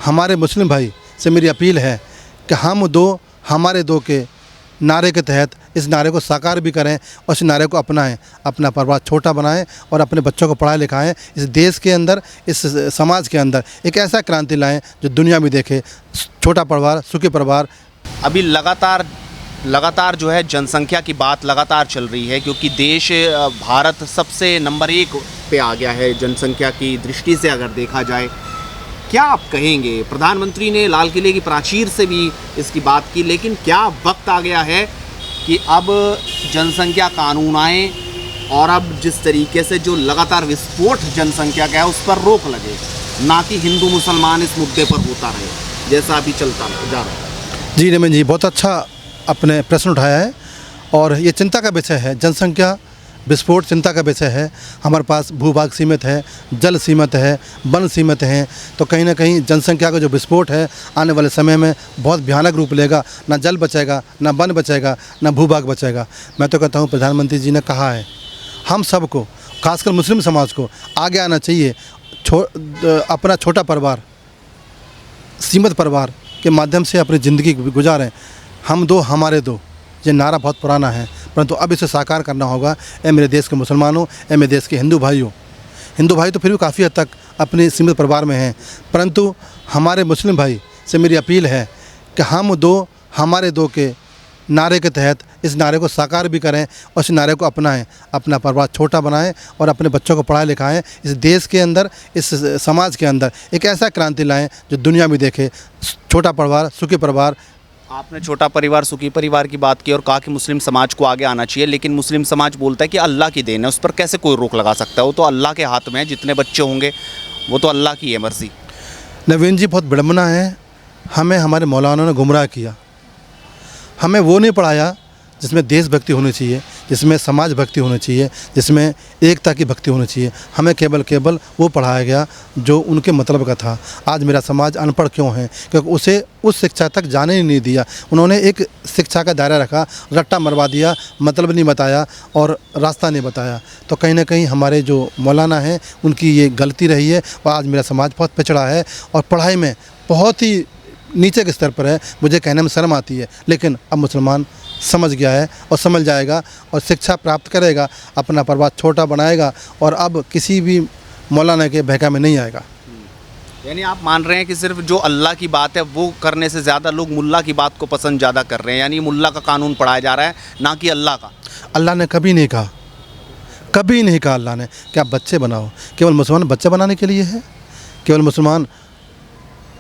हमारे मुस्लिम भाई से मेरी अपील है कि हम दो हमारे दो के नारे के तहत इस नारे को साकार भी करें और इस नारे को अपनाएं, अपना परिवार छोटा बनाएं और अपने बच्चों को पढ़ाएं लिखाएं। इस देश के अंदर, इस समाज के अंदर एक ऐसा क्रांति लाएं जो दुनिया में देखे, छोटा परिवार सुखी परिवार। अभी लगातार जो है जनसंख्या की बात लगातार चल रही है, क्योंकि देश भारत सबसे नंबर 1 पे आ गया है जनसंख्या की दृष्टि से अगर देखा जाए। क्या आप कहेंगे? प्रधानमंत्री ने लाल किले की प्राचीर से भी इसकी बात की, लेकिन क्या वक्त आ गया है कि अब जनसंख्या कानून आए और अब जिस तरीके से जो लगातार विस्फोट जनसंख्या का है उस पर रोक लगे, ना कि हिंदू मुसलमान इस मुद्दे पर होता रहे जैसा अभी चलता जा रहा है। जी नमन जी, बहुत अच्छा अपने प्रश्न उठाया है और ये चिंता का विषय है। जनसंख्या विस्फोट चिंता का विषय है। हमारे पास भूभाग सीमित है, जल सीमित है, वन सीमित हैं, तो कहीं ना कहीं जनसंख्या का जो विस्फोट है आने वाले समय में बहुत भयानक रूप लेगा। ना जल बचेगा, ना वन बचेगा, ना भूभाग बचेगा। मैं तो कहता हूँ प्रधानमंत्री जी ने कहा है हम सबको, खासकर मुस्लिम समाज को आगे आना चाहिए। अपना छोटा परिवार, सीमित परिवार के माध्यम से अपनी ज़िंदगी गुजारें। हम दो हमारे दो, ये नारा बहुत पुराना है, परंतु अब इसे साकार करना होगा। ए मेरे देश के मुसलमानों, ए मेरे देश के हिंदू भाइयों, हिंदू भाई तो फिर भी काफ़ी हद तक अपने सीमित परिवार में हैं, परंतु हमारे मुस्लिम भाई से मेरी अपील है कि हम दो हमारे दो के नारे के तहत इस नारे को साकार भी करें और इस नारे को अपनाएं, अपना परिवार छोटा बनाएं और अपने बच्चों को पढ़ाएं लिखाएं। इस देश के अंदर, इस समाज के अंदर एक ऐसा क्रांति लाएं जो दुनिया में देखे, छोटा परिवार सुखी परिवार। आपने छोटा परिवार सुखी परिवार की बात की और कहा कि मुस्लिम समाज को आगे आना चाहिए, लेकिन मुस्लिम समाज बोलता है कि अल्लाह की देन है, उस पर कैसे कोई रोक लगा सकता है? वो तो अल्लाह के हाथ में है, जितने बच्चे होंगे वो तो अल्लाह की है मर्जी। नवीन जी, बहुत विडम्बना है। हमें हमारे मौलाना ने गुमराह किया। हमें वो नहीं पढ़ाया जिसमें देशभक्ति होनी चाहिए, जिसमें समाज भक्ति होनी चाहिए, जिसमें एकता की भक्ति होनी चाहिए। हमें केवल वो पढ़ाया गया जो उनके मतलब का था। आज मेरा समाज अनपढ़ क्यों है? क्योंकि उसे उस शिक्षा तक जाने ही नहीं दिया। उन्होंने एक शिक्षा का दायरा रखा, रट्टा मरवा दिया, मतलब नहीं बताया और रास्ता नहीं बताया। तो कहीं ना कहीं हमारे जो मौलाना हैं उनकी ये गलती रही है और आज मेरा समाज बहुत पिछड़ा है और पढ़ाई में बहुत ही नीचे के स्तर पर है। मुझे कहने में शर्म आती है, लेकिन अब मुसलमान समझ गया है और समझ जाएगा और शिक्षा प्राप्त करेगा, अपना परिवार छोटा बनाएगा और अब किसी भी मौलाना के बहका में नहीं आएगा। यानी आप मान रहे हैं कि सिर्फ जो अल्लाह की बात है वो करने से ज़्यादा लोग मुल्ला की बात को पसंद ज़्यादा कर रहे हैं, यानी मुल्ला का कानून पढ़ाया जा रहा है, ना कि अल्लाह का। अल्लाह ने कभी नहीं कहा, कभी नहीं कहा अल्लाह ने कि आप बच्चे बनाओ। केवल मुसलमान बच्चे बनाने के लिए है? केवल मुसलमान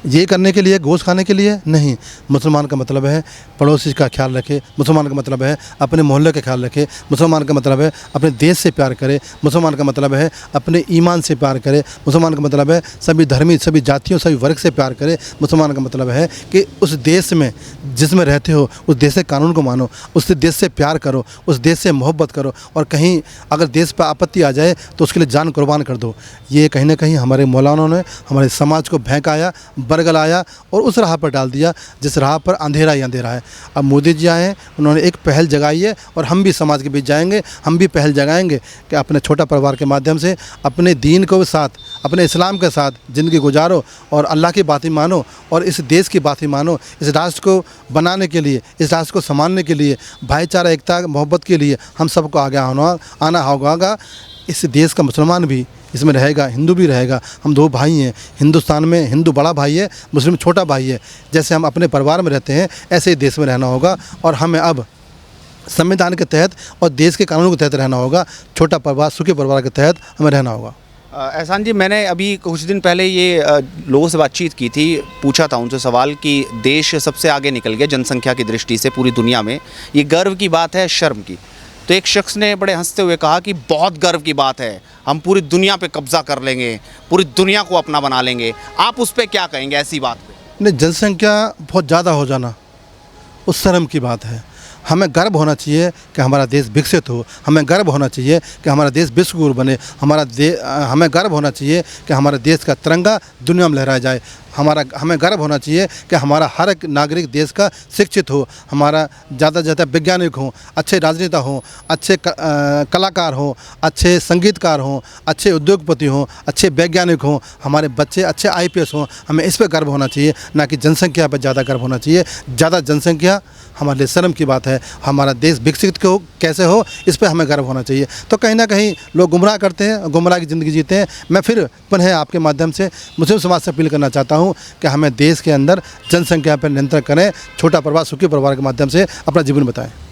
ये करने के लिए, गोश्त खाने के लिए नहीं। मुसलमान का मतलब है पड़ोसी का ख्याल रखे, मुसलमान का मतलब है अपने मोहल्ले का ख्याल रखे, मुसलमान का मतलब है अपने देश से प्यार करे, मुसलमान का मतलब है अपने ईमान से प्यार करे, मुसलमान का मतलब है सभी धर्मी, सभी जातियों, सभी वर्ग से प्यार करे। मुसलमान का मतलब है कि उस देश में जिसमें रहते हो उस देश के कानून को मानो, उस देश से प्यार करो, उस देश से मोहब्बत करो और कहीं अगर देश पर आपत्ति आ जाए तो उसके लिए जान कुर्बान कर दो। ये कहीं ना कहीं हमारे मौलानों ने हमारे समाज को बहकाया, बरगल आया और उस राह पर डाल दिया जिस राह पर अंधेरा ही अंधेरा है। अब मोदी जी आए, उन्होंने एक पहल जगाई है और हम भी समाज के बीच जाएंगे, हम भी पहल जगाएंगे कि अपने छोटा परिवार के माध्यम से अपने दीन को साथ, अपने इस्लाम के साथ ज़िंदगी गुजारो और अल्लाह की बात ही मानो और इस देश की बात ही मानो। इस राष्ट्र को बनाने के लिए, इस राष्ट्र को संभालने के लिए, भाईचारा, एकता, मोहब्बत के लिए हम सबको आगे आना होगा। इस देश का मुसलमान भी इसमें रहेगा, हिंदू भी रहेगा। हम दो भाई हैं। हिंदुस्तान में हिंदू बड़ा भाई है, मुस्लिम छोटा भाई है। जैसे हम अपने परिवार में रहते हैं ऐसे ही देश में रहना होगा और हमें अब संविधान के तहत और देश के कानूनों के तहत रहना होगा। छोटा परिवार सुखी परिवार के तहत हमें रहना होगा। एहसान जी, मैंने अभी कुछ दिन पहले ये लोगों से बातचीत की थी, पूछा था उनसे सवाल कि देश सबसे आगे निकल गया जनसंख्या की दृष्टि से पूरी दुनिया में, ये गर्व की बात है शर्म की? तो एक शख्स ने बड़े हंसते हुए कहा कि बहुत गर्व की बात है, हम पूरी दुनिया पे कब्जा कर लेंगे, पूरी दुनिया को अपना बना लेंगे। आप उस पर क्या कहेंगे ऐसी बात पे? नहीं, जनसंख्या बहुत ज़्यादा हो जाना उस शर्म की बात है। हमें गर्व होना चाहिए कि हमारा देश विकसित हो, हमें गर्व होना चाहिए कि हमारा देश विश्वगुरु बने, हमें गर्व होना चाहिए कि हमारे देश का तिरंगा दुनिया में लहराया जाए। हमें गर्व होना चाहिए कि हमारा हर एक नागरिक देश का शिक्षित हो, हमारा ज़्यादा से ज़्यादा वैज्ञानिक हो, अच्छे राजनेता हों, अच्छे कलाकार हों, अच्छे संगीतकार हों, अच्छे उद्योगपति हों, अच्छे वैज्ञानिक हों, हमारे बच्चे अच्छे IPS हों। हमें इस पर गर्व होना चाहिए, ना कि जनसंख्या पर ज़्यादा गर्व होना चाहिए। ज़्यादा जनसंख्या हमारे लिए शर्म की बात है। हमारा देश विकसित कैसे हो, इस पर हमें गर्व होना चाहिए। तो कहीं ना कहीं लोग गुमराह करते हैं, गुमराह की ज़िंदगी जीते हैं। मैं फिर पुनः आपके माध्यम से मुस्लिम समाज से अपील करना चाहता हूँ कि हमें देश के अंदर जनसंख्या पर नियंत्रण करें, छोटा परिवार सुखी परिवार के माध्यम से अपना जीवन बताएं।